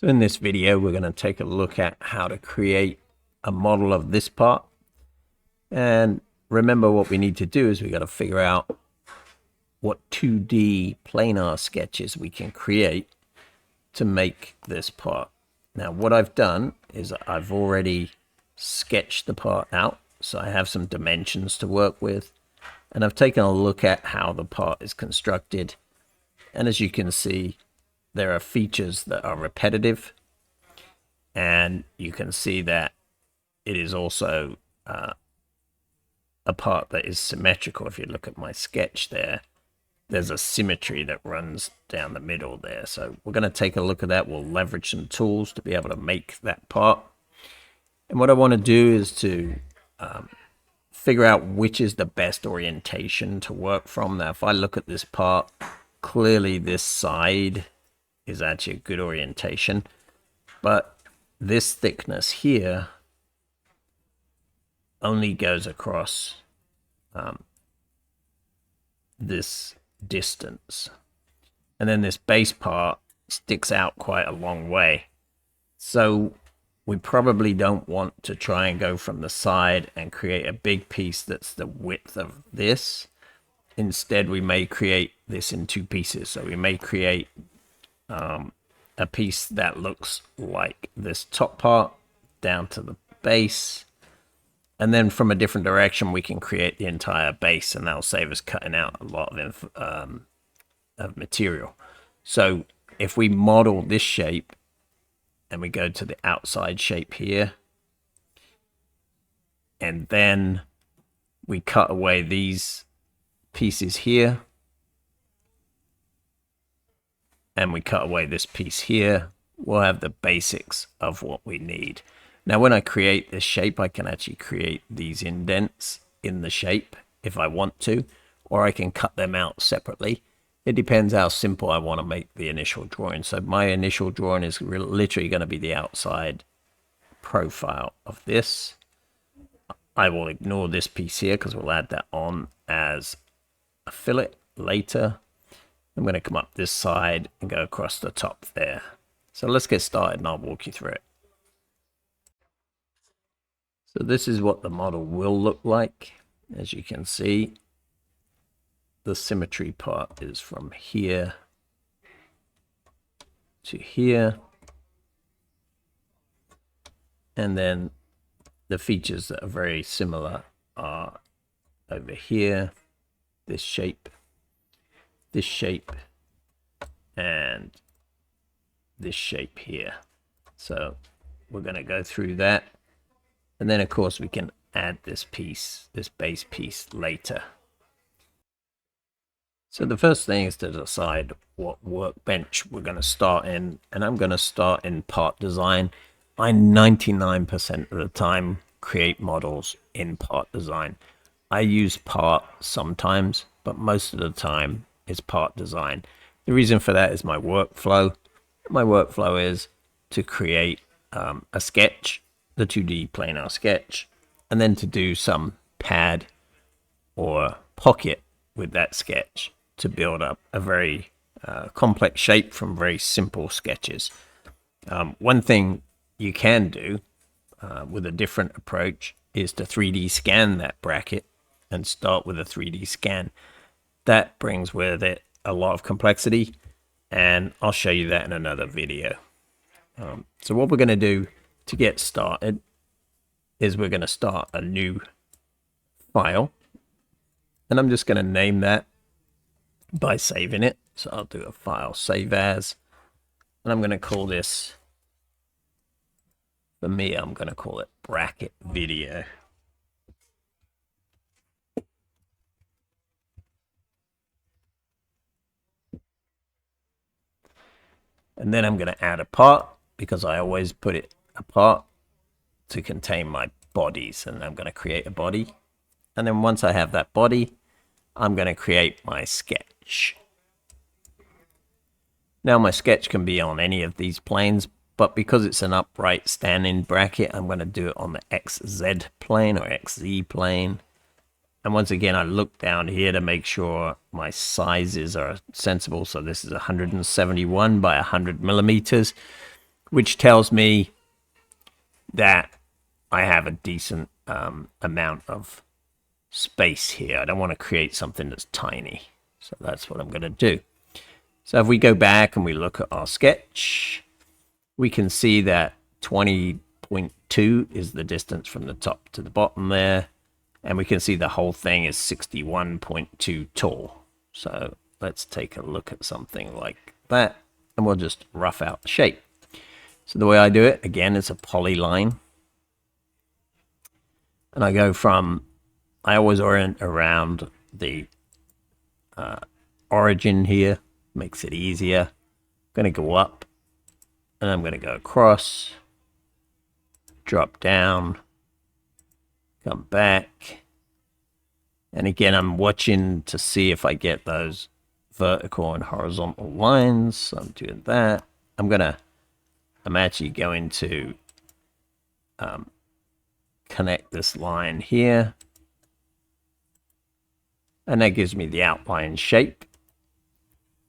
So in this video, we're going to take a look at how to create a model of this part. And remember, what we need to do is we got to figure out what 2D planar sketches we can create to make this part. Now, what I've done is I've already sketched the part out. So I have some dimensions to work with. And I've taken a look at how the part is constructed. And as you can see, there are features that are repetitive, and you can see that it is also a part that is symmetrical. If you look at my sketch there, there's a symmetry that runs down the middle there. So we're going to take a look at that. We'll leverage some tools to be able to make that part. And what I want to do is to figure out which is the best orientation to work from. Now, if I look at this part, clearly this side is actually a good orientation, but this thickness here only goes across this distance, and then this base part sticks out quite a long way. So we probably don't want to try and go from the side and create a big piece that's the width of this. Instead, we may create this in two pieces. So we may create a piece that looks like this top part down to the base, and then from a different direction we can create the entire base, and that'll save us cutting out a lot of material. So if we model this shape and we go to the outside shape here, and then we cut away these pieces here, and we cut away this piece here, we'll have the basics of what we need. Now, when I create this shape, I can actually create these indents in the shape if I want to, or I can cut them out separately. It depends how simple I want to make the initial drawing. So my initial drawing is literally going to be the outside profile of this. I will ignore this piece here because we'll add that on as a fillet later. I'm going to come up this side and go across the top there. So let's get started and I'll walk you through it. So this is what the model will look like. As you can see, the symmetry part is from here to here. And then the features that are very similar are over here, this shape, and this shape here. So we're going to go through that, and then of course we can add this piece, this base piece, later. So the first thing is to decide what workbench we're going to start in, and I'm going to start in part design. I 99% of the time create models in part design. I use part sometimes, but most of the time is part design. The reason for that is my workflow. My workflow is to create a sketch, the 2D planar sketch, and then to do some pad or pocket with that sketch to build up a very complex shape from very simple sketches. One thing you can do with a different approach is to 3D scan that bracket and start with a 3D scan. That brings with it a lot of complexity, and I'll show you that in another video. So what we're going to do to get started is we're going to start a new file, and I'm just going to name that by saving it. So I'll do a file save as, and I'm going to call this, for me, I'm going to call it bracket video. And then I'm going to add a part, because I always put it apart to contain my bodies. And I'm going to create a body. And then once I have that body, I'm going to create my sketch. Now my sketch can be on any of these planes, but because it's an upright standing bracket, I'm going to do it on the XZ plane or XZ plane. And once again, I look down here to make sure my sizes are sensible. So this is 171 by 100 millimeters. which tells me that I have a decent amount of space here. I don't want to create something that's tiny. So that's what I'm going to do. So if we go back and we look at our sketch, we can see that 20.2 is the distance from the top to the bottom there. And we can see the whole thing is 61.2 tall. So let's take a look at something like that. And we'll just rough out the shape. So the way I do it, again, is a polyline. And I go from, I always orient around the origin here. Makes it easier. I'm going to go up. And I'm going to go across. Drop down. Come back. And again, I'm watching to see if I get those vertical and horizontal lines. So I'm doing that. I'm actually going to connect this line here. And that gives me the outline shape.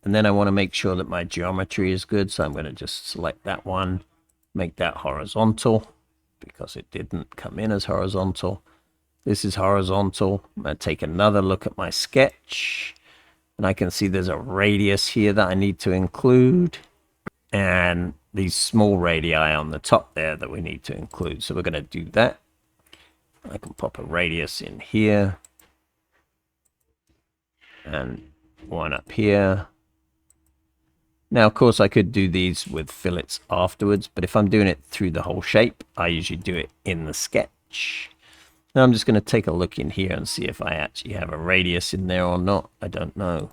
And then I want to make sure that my geometry is good. So I'm going to just select that one, make that horizontal because it didn't come in as horizontal. This is horizontal. I'm going to take another look at my sketch. And I can see there's a radius here that I need to include. And these small radii on the top there that we need to include. So we're going to do that. I can pop a radius in here. And one up here. Now, of course, I could do these with fillets afterwards, but if I'm doing it through the whole shape, I usually do it in the sketch. Now I'm just going to take a look in here and see if I actually have a radius in there or not. I don't know.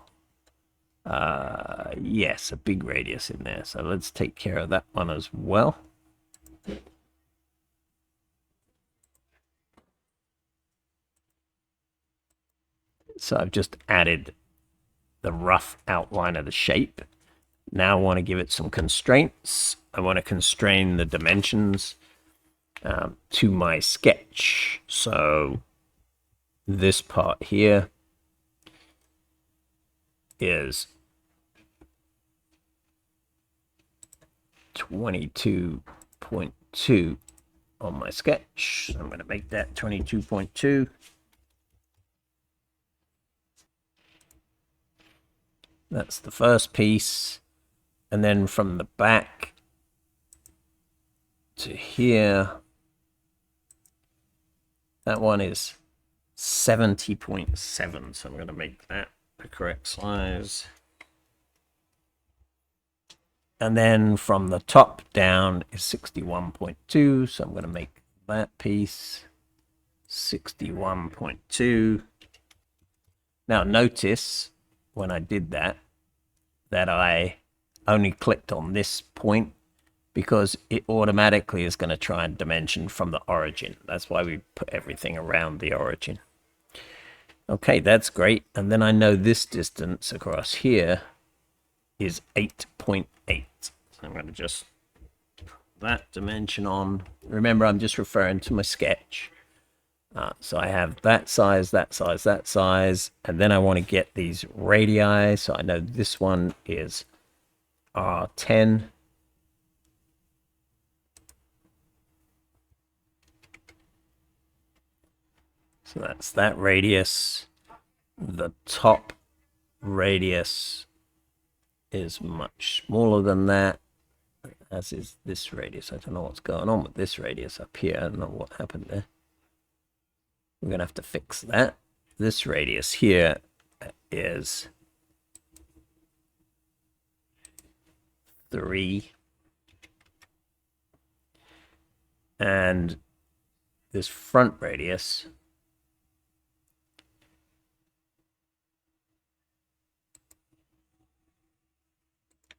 Yes, a big radius in there. So let's take care of that one as well. So I've just added the rough outline of the shape. Now I want to give it some constraints. I want to constrain the dimensions to my sketch. So this part here is 22.2 on my sketch. So I'm going to make that 22.2. That's the first piece. And then from the back to here, that one is 70.7. So I'm going to make that the correct size. And then from the top down is 61.2. So I'm going to make that piece 61.2. Now notice when I did that, that I only clicked on this point because it automatically is going to try and dimension from the origin. That's why we put everything around the origin. Okay, that's great. And then I know this distance across here is 8.8. So I'm going to just put that dimension on. Remember, I'm just referring to my sketch. So I have that size, that size, that size. And then I want to get these radii. So I know this one is R10. So that's that radius. The top radius is much smaller than that, as is this radius. I don't know what's going on with this radius up here. I don't know what happened there. We're going to have to fix that. This radius here is 3. And this front radius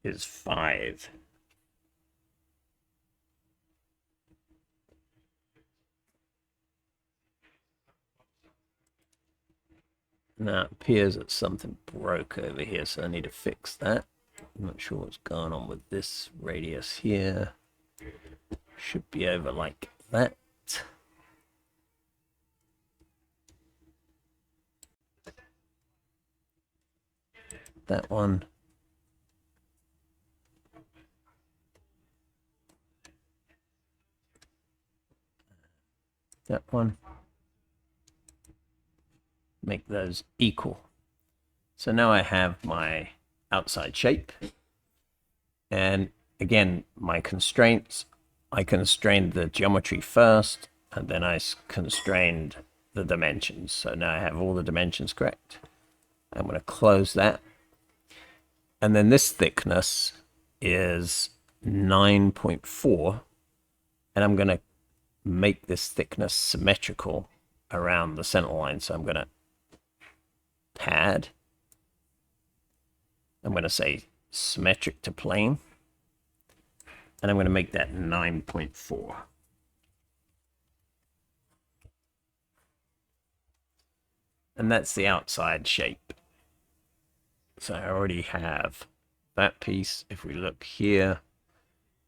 is 5. Now it appears that something broke over here, so I need to fix that. I'm not sure what's going on with this radius here. Should be over like that. That one. that one. Make those equal. So now I have my outside shape. And again, my constraints, I constrained the geometry first, and then I constrained the dimensions. So now I have all the dimensions correct. I'm going to close that. And then this thickness is 9.4. And I'm going to make this thickness symmetrical around the center line. So I'm going to pad. I'm going to say symmetric to plane. And I'm going to make that 9.4. And that's the outside shape. So I already have that piece. If we look here,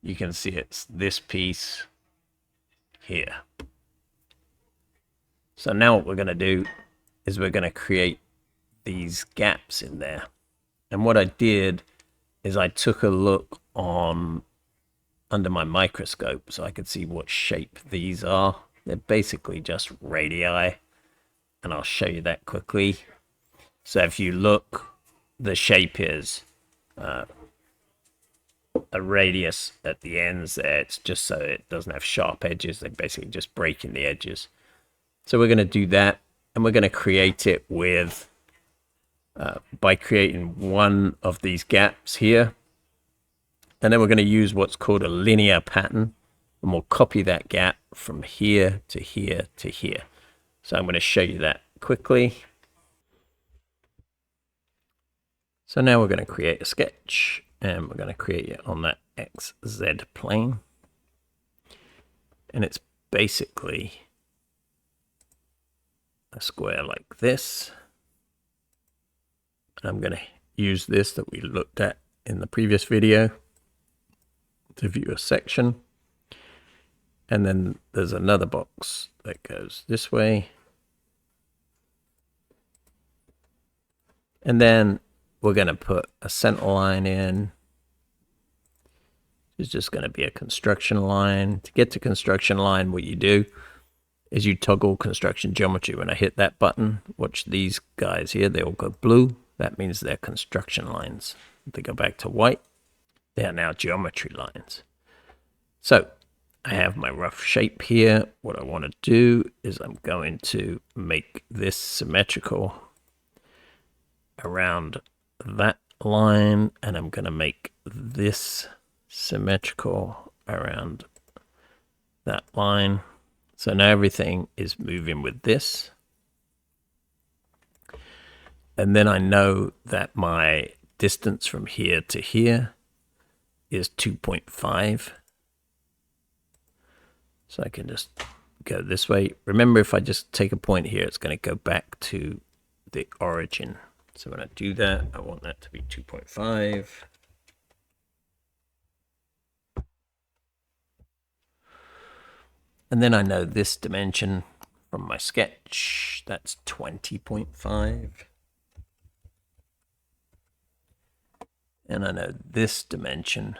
you can see it's this piece here. So now what we're going to do is we're going to create these gaps in there. And what I did is I took a look on under my microscope so I could see what shape these are. They're basically just radii, and I'll show you that quickly. So if you look, the shape is a radius at the ends there. It's just so it doesn't have sharp edges. They're basically just breaking the edges. So we're going to do that, and we're going to create it with by creating one of these gaps here. And then we're going to use what's called a linear pattern, and we'll copy that gap from here to here to here. So I'm going to show you that quickly. So now we're going to create a sketch, and we're going to create it on that XZ plane. And it's basically a square like this. And I'm going to use this that we looked at in the previous video to view a section. And then there's another box that goes this way. And then we're going to put a center line in. It's just going to be a construction line. To get to construction line, what you do is you toggle construction geometry. When I hit that button, watch these guys here, they all go blue. That means they're construction lines. If they go back to white, they are now geometry lines. So I have my rough shape here. What I want to do is I'm going to make this symmetrical around that line, and I'm going to make this symmetrical around that line. So now everything is moving with this. And then I know that my distance from here to here is 2.5. So I can just go this way. Remember, if I just take a point here, it's going to go back to the origin. So when I do that, I want that to be 2.5. And then I know this dimension from my sketch, that's 20.5. And I know this dimension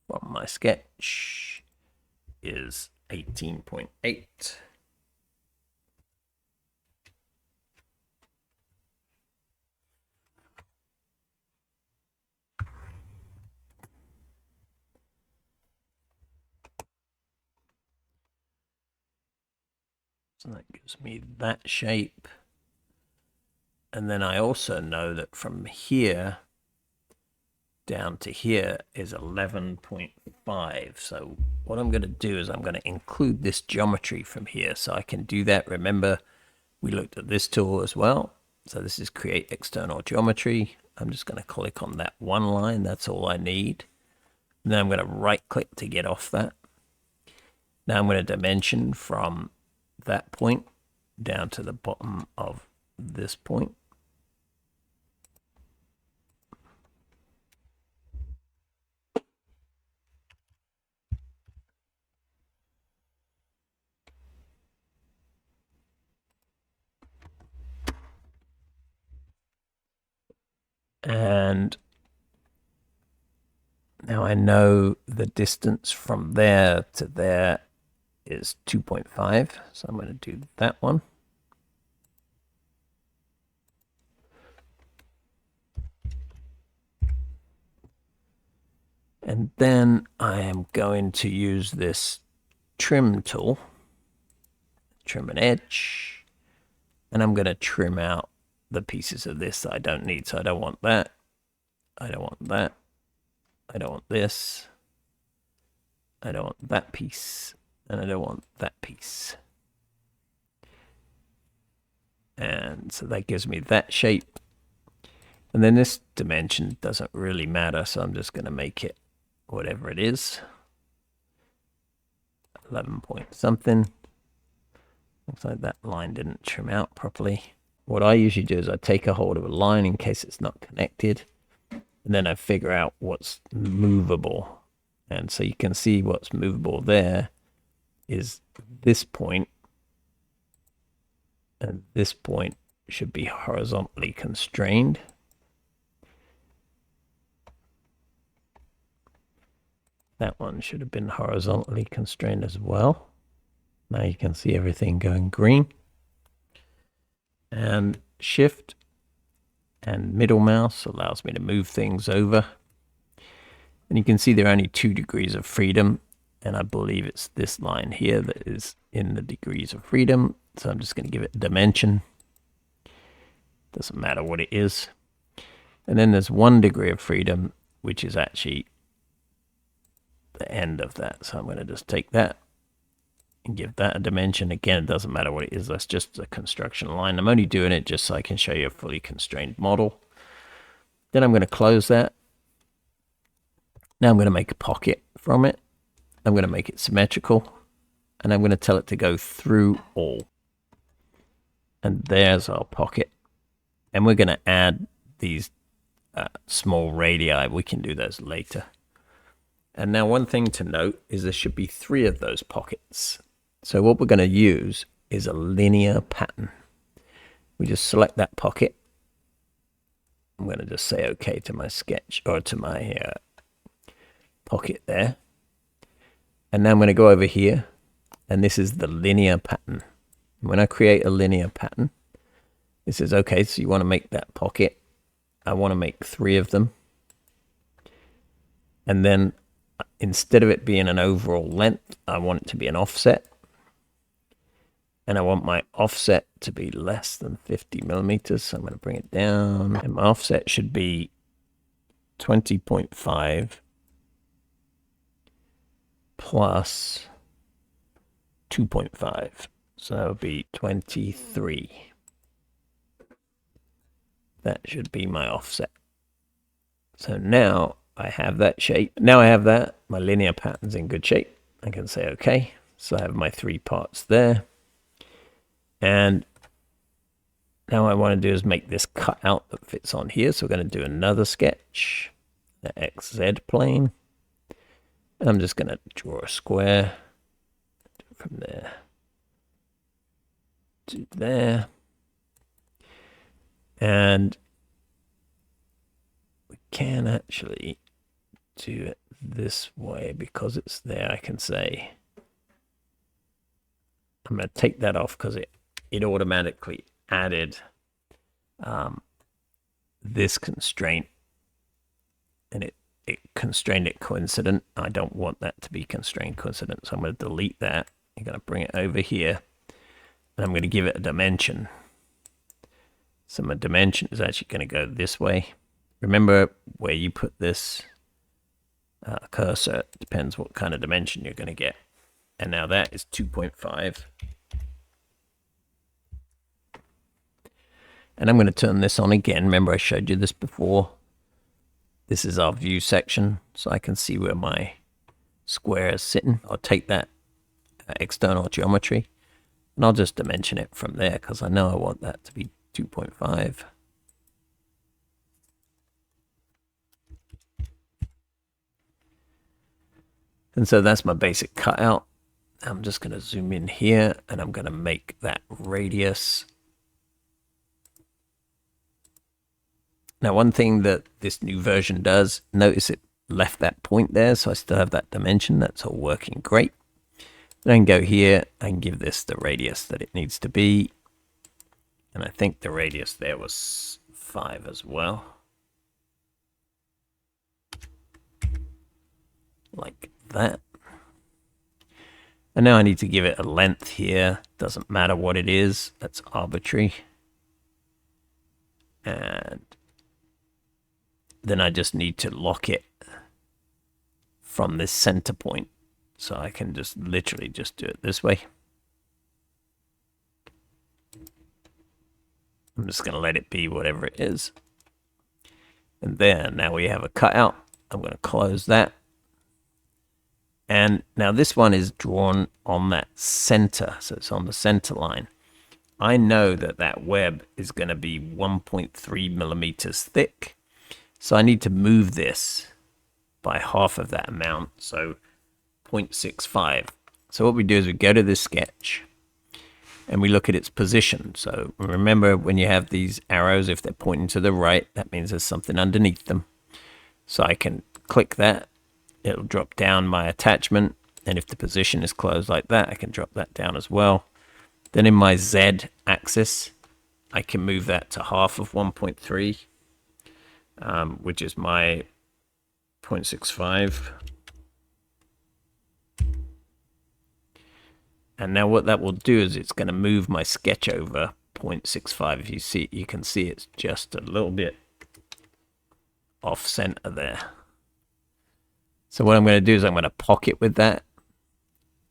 from my sketch is 18.8. So that gives me that shape. And then I also know that from here down to here is 11.5. So what I'm going to do is I'm going to include this geometry from here. So I can do that. Remember, we looked at this tool as well. So this is create external geometry. I'm just going to click on that one line. That's all I need. And then I'm going to right click to get off that. Now I'm going to dimension from that point down to the bottom of this point. And now I know the distance from there to there is 2.5, so I'm going to do that one. And then I am going to use this trim tool, trim an edge, and I'm going to trim out the pieces of this that I don't need. So I don't want that, I don't want that, I don't want this, I don't want that piece, and I don't want that piece. And so that gives me that shape. And then this dimension doesn't really matter, so I'm just going to make it whatever it is. 11 point something. Looks like that line didn't trim out properly. What I usually do is I take a hold of a line in case it's not connected, and then I figure out what's movable. And so you can see what's movable there is this point, and this point should be horizontally constrained. That one should have been horizontally constrained as well. Now you can see everything going green. And Shift and middle mouse allows me to move things over. And you can see there are only 2 degrees of freedom. And I believe it's this line here that is in the degrees of freedom. So I'm just going to give it a dimension. Doesn't matter what it is. And then there's 1 degree of freedom, which is actually the end of that. So I'm going to just take that and give that a dimension. Again, it doesn't matter what it is. That's just a construction line. I'm only doing it just so I can show you a fully constrained model. Then I'm going to close that. Now I'm going to make a pocket from it. I'm going to make it symmetrical, and I'm going to tell it to go through all. And there's our pocket. And we're going to add these small radii. We can do those later. And now one thing to note is there should be 3 of those pockets. So what we're going to use is a linear pattern. We just select that pocket. I'm going to just say OK to my sketch, or to my pocket there. And now I'm going to go over here, and this is the linear pattern. When I create a linear pattern, it says, okay, so you want to make that pocket. I want to make 3 of them. And then instead of it being an overall length, I want it to be an offset. And I want my offset to be less than 50 millimeters. So I'm going to bring it down. And my offset should be 20.5 plus 2.5. So that would be 23. That should be my offset. So now I have that shape. Now I have that. My linear pattern's in good shape. I can say OK. So I have my 3 parts there. And now what I want to do is make this cutout that fits on here. So we're going to do another sketch, the XZ plane. And I'm just going to draw a square from there to there. And we can actually do it this way because it's there. I can say, I'm going to take that off because it automatically added this constraint, and it constrained it coincident. I don't want that to be constrained coincident, so I'm going to delete that. I'm going to bring it over here, and I'm going to give it a dimension. So my dimension is actually going to go this way. Remember where you put this cursor, it depends what kind of dimension you're going to get. And now that is 2.5. And I'm going to turn this on again. Remember I showed you this before. This is our view section, so I can see where my square is sitting. I'll take that external geometry, and I'll just dimension it from there because I know I want that to be 2.5. And so that's my basic cutout. I'm just going to zoom in here, and I'm going to make that radius. Now, one thing that this new version does, notice it left that point there, so I still have that dimension. That's all working great. Then go here and give this the radius that it needs to be. And I think the radius there was 5 as well. Like that. And now I need to give it a length here. Doesn't matter what it is. That's arbitrary. And then I just need to lock it from this center point. So I can just literally just do it this way. I'm just going to let it be whatever it is. And there, now we have a cutout. I'm going to close that. And now this one is drawn on that center. So it's on the center line. I know that that web is going to be 1.3 millimeters thick. So I need to move this by half of that amount. So 0.65. So what we do is we go to this sketch and we look at its position. So remember, when you have these arrows, if they're pointing to the right, that means there's something underneath them. So I can click that. It'll drop down my attachment. And if the position is closed like that, I can drop that down as well. Then in my Z axis, I can move that to half of 1.3, which is my 0.65. And now what that will do is it's going to move my sketch over 0.65. If you see, you can see it's just a little bit off center there. So what I'm going to do is I'm going to pocket with that,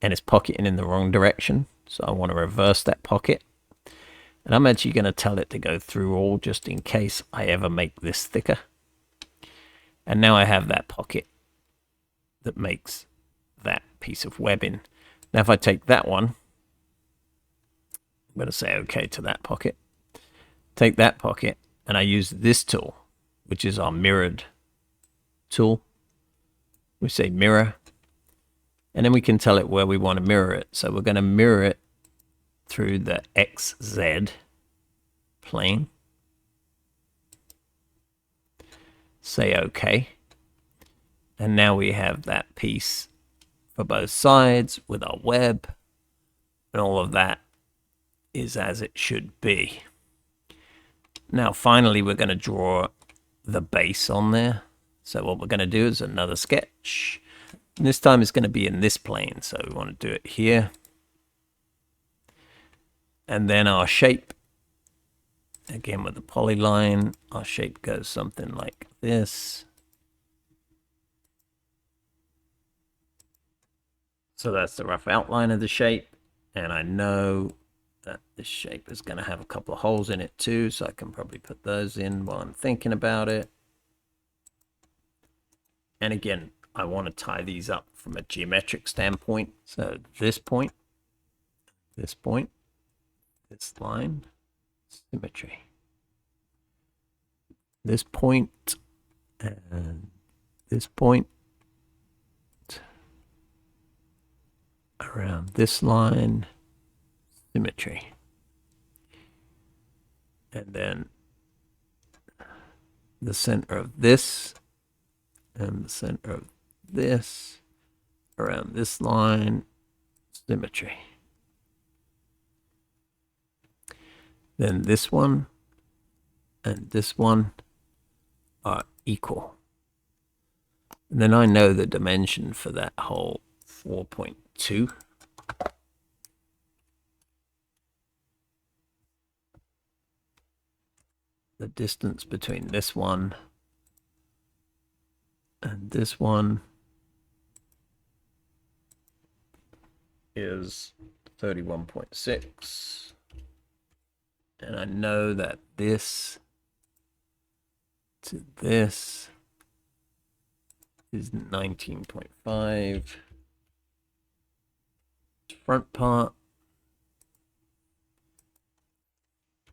and it's pocketing in the wrong direction. So I want to reverse that pocket. And I'm actually going to tell it to go through all, just in case I ever make this thicker. And now I have that pocket that makes that piece of webbing. Now if I take that one, I'm going to say OK to that pocket. Take that pocket, and I use this tool, which is our mirrored tool. We say mirror, and then we can tell it where we want to mirror it. So we're going to mirror it through the XZ plane. Say OK. And now we have that piece for both sides with our web, and all of that is as it should be. Now finally we're going to draw the base on there. So what we're going to do is another sketch. And this time it's going to be in this plane. So we want to do it here. And then our shape, again with the polyline, our shape goes something like this. So that's the rough outline of the shape. And I know that this shape is going to have a couple of holes in it too. So I can probably put those in while I'm thinking about it. And again, I want to tie these up from a geometric standpoint. So this point, this line, symmetry. This point, and this point, around this line, symmetry. And then the center of this, and the center of this, around this line, symmetry. Then this one and this one are equal. And then I know the dimension for that whole 4.2. The distance between this one and this one is 31.6. And I know that this to this is 19.5. Front part,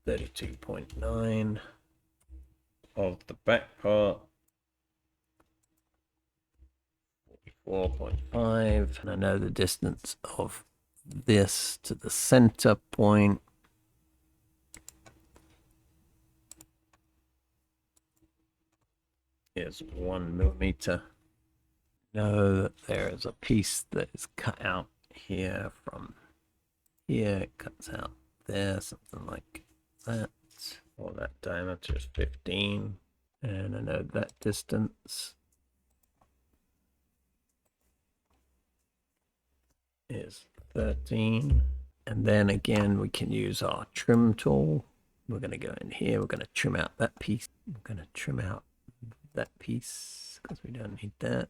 32.9. Of the back part, 44.5. And I know the distance of this to the center point is 1 millimeter. Know that there is a piece that is cut out here from here, it cuts out there, something like that. Or that diameter is 15, and I know that distance is 13. And then again, we can use our trim tool. We're going to go in here, we're going to trim out that piece. We're going to trim out that piece because we don't need that.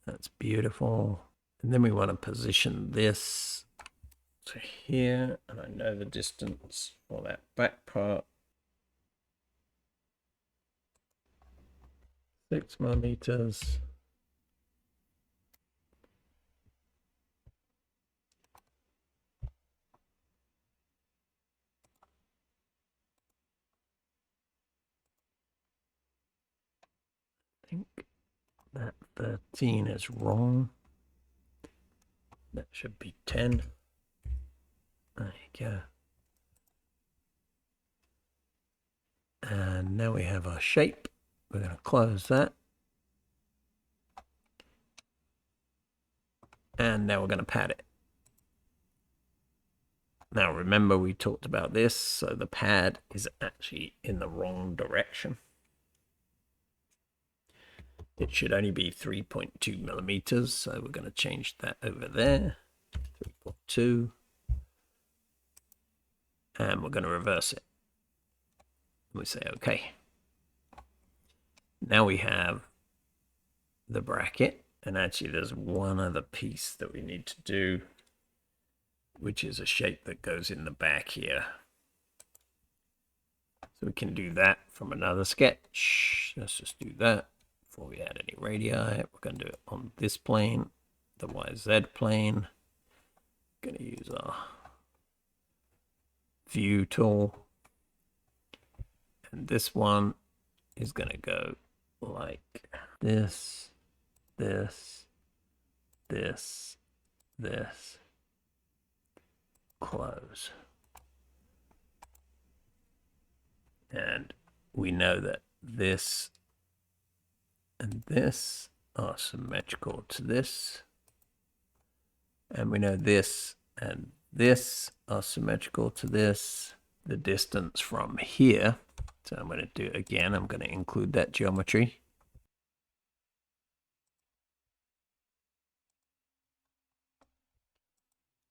That's beautiful. And then we want to position this to here, and I know the distance for that back part. 6 millimeters. I think that 13 is wrong. That should be 10. There you go. And now we have our shape. We're going to close that. And now we're going to pad it. Now remember we talked about this, so the pad is actually in the wrong direction. It should only be 3.2 millimeters, so we're going to change that over there, 3.2, and we're going to reverse it. We say OK. Now we have the bracket, and actually there's one other piece that we need to do, which is a shape that goes in the back here. So we can do that from another sketch. Let's just do that before we add any radii. We're going to do it on this plane, the YZ plane. Going to use our view tool. And this one is going to go like this, this, this, this, close. And we know that this and this are symmetrical to this. And we know this and this are symmetrical to this. The distance from here, so I'm going to do it again. I'm going to include that geometry.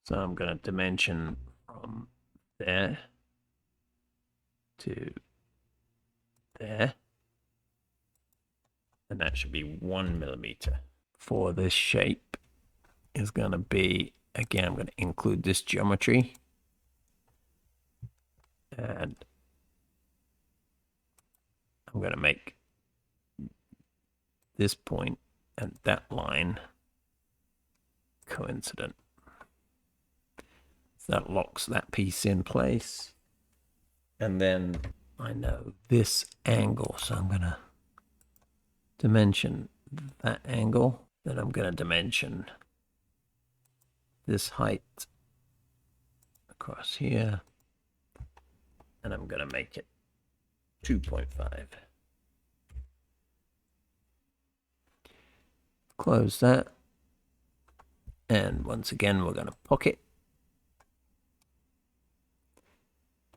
So I'm going to dimension from there to there. And that should be 1 millimeter. For this shape is going to be, again, I'm going to include this geometry. And I'm going to make this point and that line coincident. So that locks that piece in place. And then I know this angle, so I'm going to dimension that angle. Then I'm going to dimension this height across here. And I'm going to make it 2.5. Close that. And once again, we're going to pocket.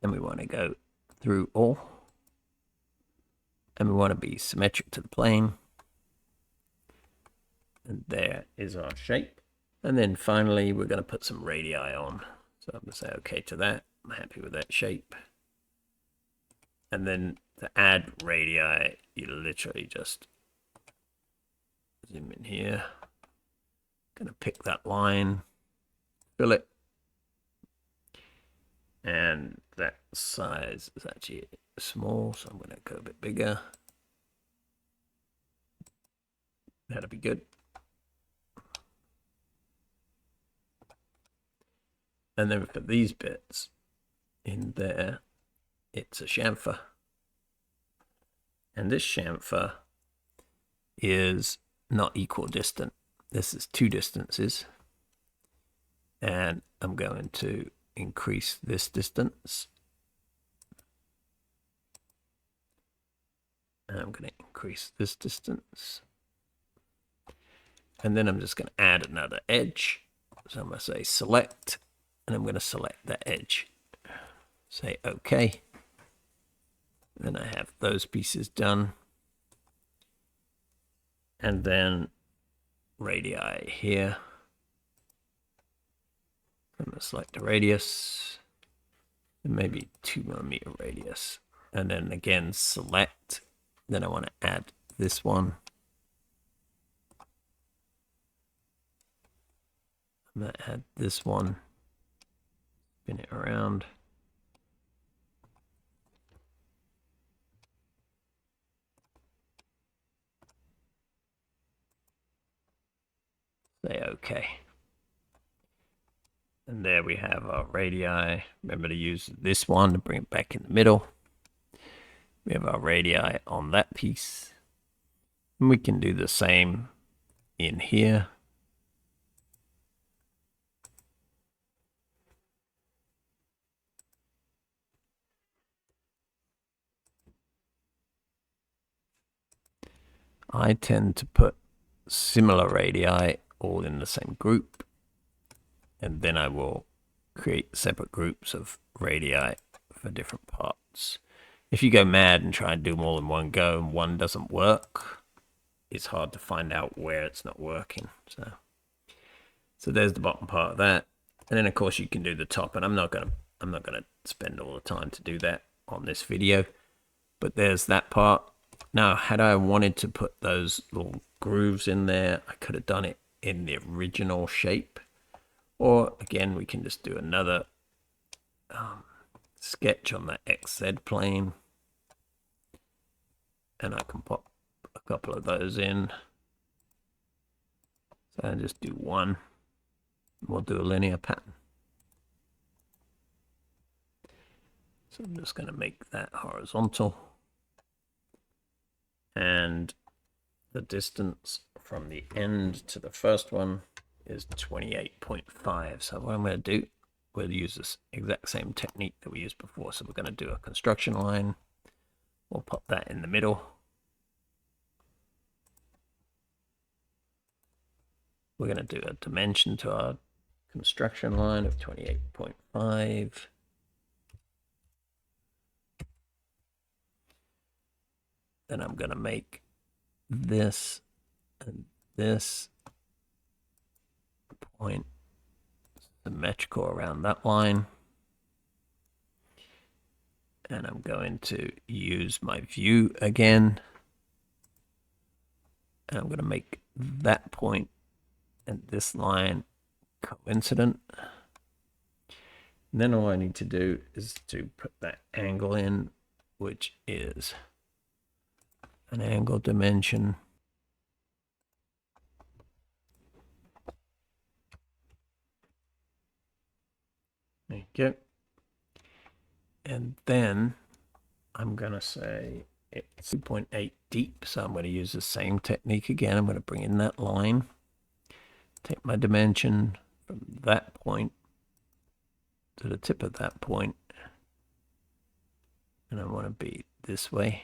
Then we want to go through all. And we want to be symmetric to the plane. And there is our shape. And then finally, we're going to put some radii on. So I'm going to say OK to that. I'm happy with that shape. And then to add radii, you literally just zoom in here. Going to pick that line, fill it. And that size is actually small, so I'm going to go a bit bigger. That'll be good. And then for these bits in there, it's a chamfer. And this chamfer is not equidistant. This is two distances. And I'm going to increase this distance. And I'm going to increase this distance. And then I'm just going to add another edge. So I'm going to say select, and I'm going to select that edge. Say OK. Then I have those pieces done. And then radii here. I'm going to select the radius. And maybe 2mm radius. And then again, select. Then I want to add this one. I'm going to add this one. Spin it around. Say OK. And there we have our radii. Remember to use this one to bring it back in the middle. We have our radii on that piece. And we can do the same in here. I tend to put similar radii all in the same group. And then I will create separate groups of radii for different parts. If you go mad and try and do them all in one go and one doesn't work, it's hard to find out where it's not working. So there's the bottom part of that. And then of course you can do the top, and I'm not gonna spend all the time to do that on this video. But there's that part. Now, had I wanted to put those little grooves in there, I could have done it in the original shape. Or again, we can just do another sketch on the XZ plane. And I can pop a couple of those in. So I just do one. We'll do a linear pattern. So I'm just going to make that horizontal. And the distance from the end to the first one is 28.5. So what I'm going to do, we'll use this exact same technique that we used before. So we're going to do a construction line. We'll pop that in the middle. We're going to do a dimension to our construction line of 28.5. Then I'm going to make this and this point symmetrical around that line. And I'm going to use my view again. And I'm going to make that point and this line coincident. And then all I need to do is to put that angle in, which is an angle dimension. There you go. And then I'm going to say it's 2.8 deep. So I'm going to use the same technique again. I'm going to bring in that line, take my dimension from that point to the tip of that point, and I want to be this way,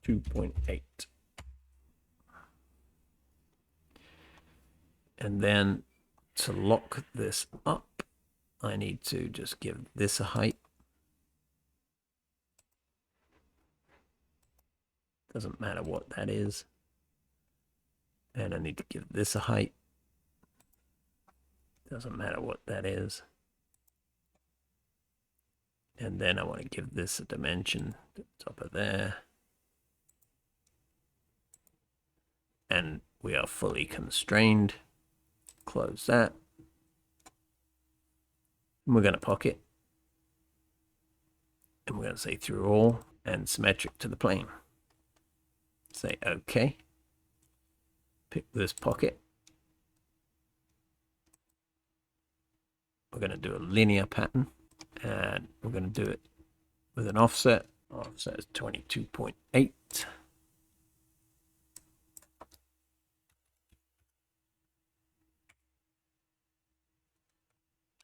2.8. And then to lock this up, I need to just give this a height. Doesn't matter what that is. And I need to give this a height. Doesn't matter what that is. And then I want to give this a dimension to the top of there. And we are fully constrained. Close that. And we're going to pocket. And we're going to say through all and symmetric to the plane. Say OK. Pick this pocket. We're going to do a linear pattern. And we're going to do it with an offset. Offset is 22.8.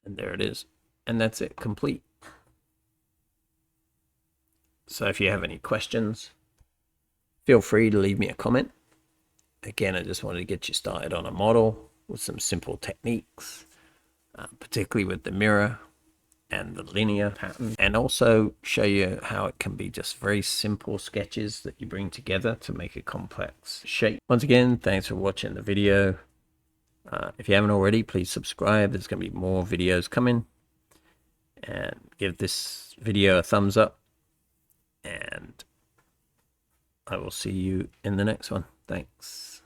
And there it is. And that's it, complete. So if you have any questions, feel free to leave me a comment. again, I just wanted to get you started on a model with some simple techniques, particularly with the mirror and the linear pattern, and also show you how it can be just very simple sketches that you bring together to make a complex shape. Once again, thanks for watching the video. If you haven't already, please subscribe. There's going to be more videos coming, and give this video a thumbs up, and I will see you in the next one. Thanks.